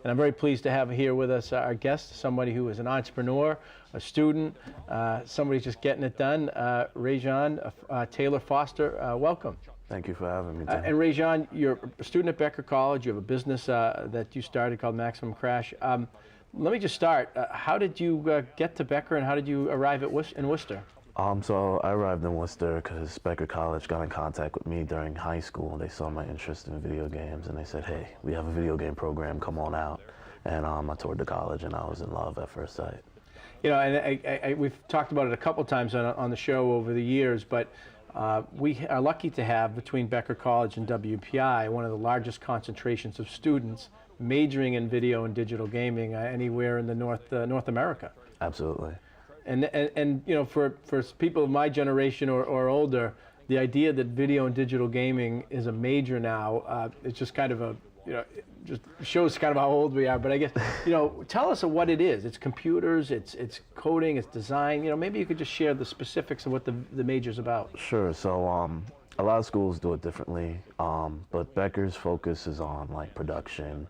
And I'm very pleased to have here with us our guest, somebody who is an entrepreneur, a student, somebody just getting it done. Rejon Taylor Foster, welcome. Thank you for having me, Tim. And Rejon, you're a student at Becker College. You have a business that you started called Maximum Crash. Let me just start. How did you get to Becker, and how did you arrive in Worcester? So I arrived in Worcester because Becker College got in contact with me during high school. They saw my interest in video games, and they said, hey, we have a video game program, come on out. And I toured the college, and I was in love at first sight. You know, and we've talked about it a couple times on the show over the years, but we are lucky to have, between Becker College and WPI, one of the largest concentrations of students majoring in video and digital gaming anywhere in the North America. Absolutely. And you know, for people of my generation or older, the idea that video and digital gaming is a major now, it's just kind of a, you know, it just shows kind of how old we are. But I guess, you know, tell us what it is. It's computers, it's coding, it's design. You know, maybe you could just share the specifics of what the major's about. Sure. So a lot of schools do it differently, but Becker's focus is on like production,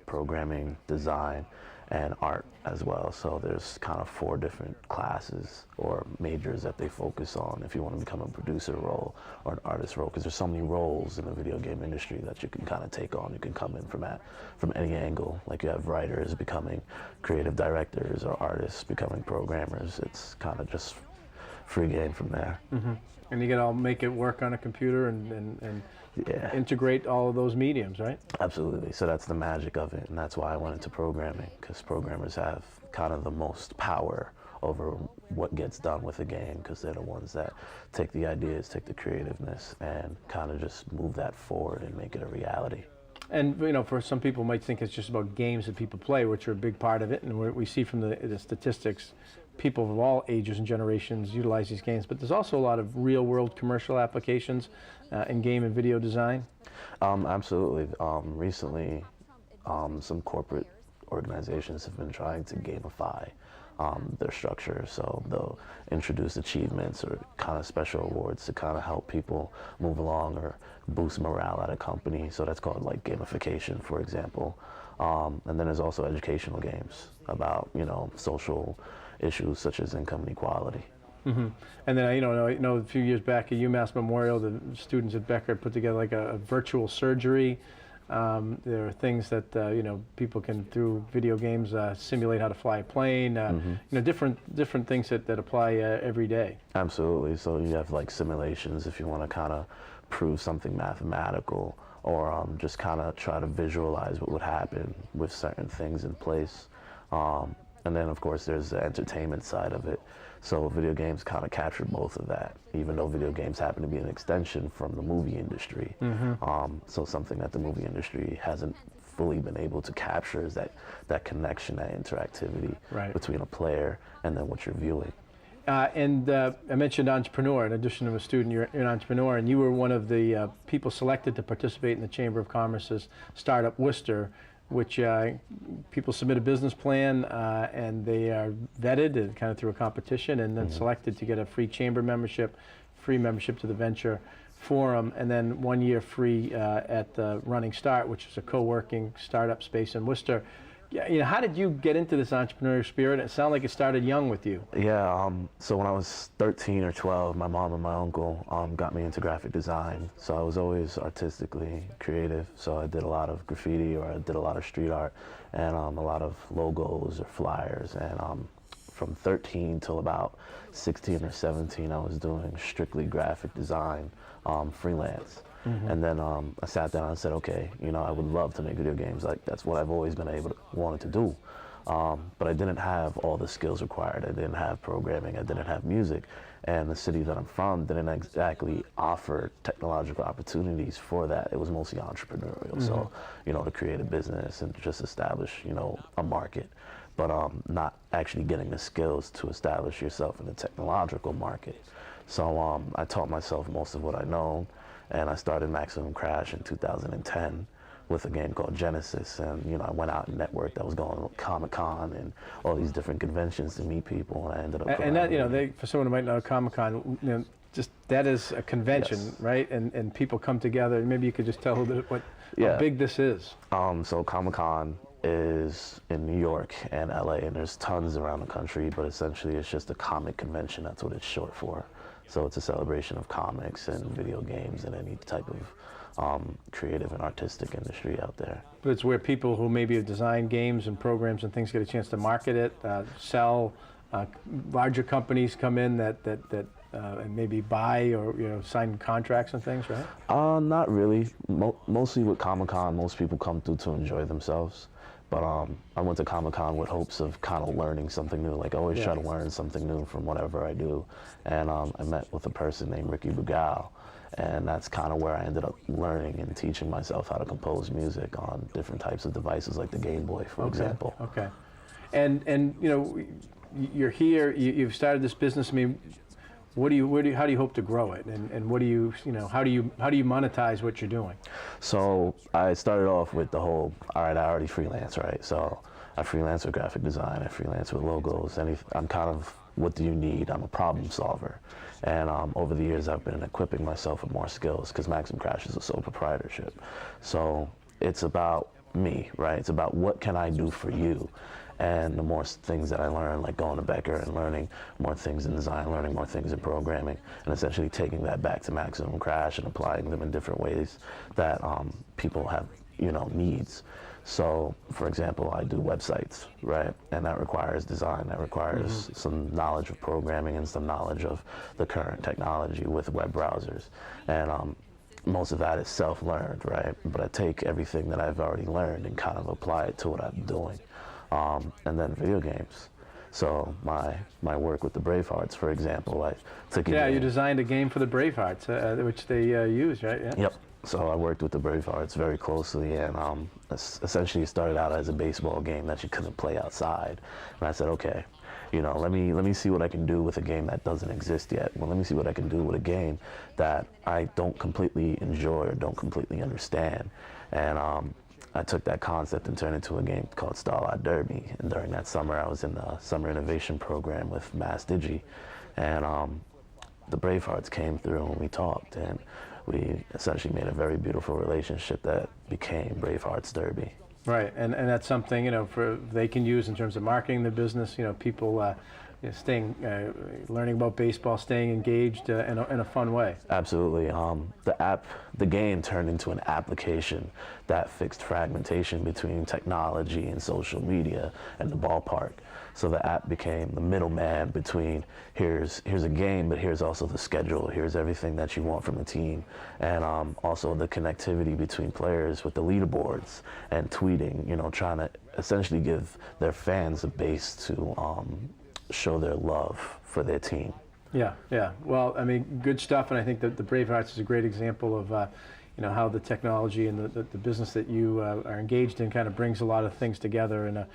programming, design, and art as well. So there's kind of 4 different classes or majors that they focus on if you want to become a producer role or an artist role, because there's so many roles in the video game industry that you can kind of take on. You can come in from any angle. Like you have writers becoming creative directors or artists becoming programmers. It's kind of just free game from there. Mm-hmm. And you can all make it work on a computer and yeah, integrate all of those mediums, right? Absolutely. So that's the magic of it, and that's why I went into programming, because programmers have kind of the most power over what gets done with a game, because they're the ones that take the ideas, take the creativeness, and kind of just move that forward and make it a reality. And you know, for some people might think it's just about games that people play, which are a big part of it, and we see from the statistics, people of all ages and generations utilize these games, but there's also a lot of real-world commercial applications in game and video design. Absolutely. Recently, some corporate organizations have been trying to gamify their structure, so they'll introduce achievements or kind of special awards to kind of help people move along or boost morale at a company. So that's called like gamification, for example. And then there's also educational games about, you know, social issues such as income inequality. Mm-hmm. And then, you know, a few years back at UMass Memorial, the students at Becker put together like a virtual surgery. There are things that, you know, people can, through video games, simulate how to fly a plane, you know, different things that apply every day. Absolutely. So you have like simulations if you want to kind of prove something mathematical, or just kind of try to visualize what would happen with certain things in place. And then, of course, there's the entertainment side of it. So video games kind of capture both of that, even though video games happen to be an extension from the movie industry. Mm-hmm. So something that the movie industry hasn't fully been able to capture is that connection, that interactivity between a player and then what you're viewing. And I mentioned entrepreneur. In addition to a student, you're an entrepreneur, and you were one of the people selected to participate in the Chamber of Commerce's Startup Worcester, which people submit a business plan and they are vetted kind of through a competition, and then selected to get a free chamber membership, free membership to the Venture Forum, and then 1 year free at the Running Start, which is a co-working startup space in Worcester. You know, how did you get into this entrepreneurial spirit? It sounded like it started young with you. Yeah, so when I was 13 or 12, my mom and my uncle got me into graphic design. So I was always artistically creative. So I did a lot of graffiti, or I did a lot of street art, and a lot of logos or flyers. And from 13 till about 16 or 17, I was doing strictly graphic design, freelance. Mm-hmm. And then I sat down and said, okay, you know, I would love to make video games. Like, that's what I've always been wanted to do. But I didn't have all the skills required. I didn't have programming. I didn't have music. And the city that I'm from didn't exactly offer technological opportunities for that. It was mostly entrepreneurial. Mm-hmm. So, you know, to create a business and just establish, you know, a market, but not actually getting the skills to establish yourself in the technological market. So I taught myself most of what I know. And I started Maximum Crash in 2010 with a game called Genesis. And, you know, I went out and networked. I was going to Comic-Con and all these different conventions to meet people, and I ended up... And that, you know, for someone who might know Comic-Con, you know, just, that is a convention, Yes. right? And people come together. Maybe you could just tell a little bit how Yeah. big this is. So Comic-Con is in New York and LA, and there's tons around the country, but essentially it's just a comic convention. That's what it's short for. So it's a celebration of comics and video games and any type of creative and artistic industry out there. But it's where people who maybe have designed games and programs and things get a chance to market it, sell. Larger companies come in that and maybe buy or sign contracts and things, right? Not really. Mostly with Comic-Con, most people come through to enjoy themselves. But I went to Comic-Con with hopes of kind of learning something new. Like, I always try to learn something new from whatever I do. And I met with a person named Ricky Bugal, and that's kind of where I ended up learning and teaching myself how to compose music on different types of devices, like the Game Boy, for example. Okay. And you're here. You've started this business. I mean, how do you hope to grow it, and what do you how do you monetize what you're doing? So I started off with the whole, all right, I already freelance, right? So I freelance with graphic design, I freelance with logos, I'm kind of, what do you need? I'm a problem solver. And over the years, I've been equipping myself with more skills, because Maxim Crash is a sole proprietorship. So it's about me, right? It's about what can I do for you? And the more things that I learn, like going to Becker and learning more things in design, learning more things in programming, and essentially taking that back to Maximum Crash and applying them in different ways that people have, needs. So, for example, I do websites, right? And that requires design, that requires some knowledge of programming and some knowledge of the current technology with web browsers. And most of that is self-learned, right? But I take everything that I've already learned and kind of apply it to what I'm doing. And then video games. So my work with the Bravehearts, for example, I took you designed a game for the Bravehearts, which they use, right? Yeah. Yep. So I worked with the Bravehearts very closely, and essentially it started out as a baseball game that you couldn't play outside. And I said, okay, let me see what I can do with a game that doesn't exist yet. Well, let me see what I can do with a game that I don't completely enjoy or don't completely understand. And I took that concept and turned it into a game called Bravehearts Derby. And during that summer, I was in the Summer Innovation Program with Mass Digi. And the Bravehearts came through and we talked. And we essentially made a very beautiful relationship that became Bravehearts Derby. Right, and that's something they can use in terms of marketing the business. People learning about baseball, staying engaged in a fun way. Absolutely. The game turned into an application that fixed fragmentation between technology and social media and the ballpark. So the app became the middleman between here's a game, but here's also the schedule. Here's everything that you want from a team, and also the connectivity between players with the leaderboards and tweeting. Trying to essentially give their fans a base to show their love for their team. Yeah. Well, I mean, good stuff, and I think that the Bravehearts is a great example of how the technology and the business that you are engaged in kind of brings a lot of things together in a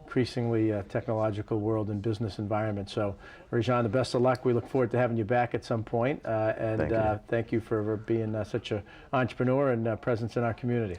increasingly technological world and business environment. So, Rejon, the best of luck. We look forward to having you back at some point, and thank you for being such an entrepreneur and presence in our community.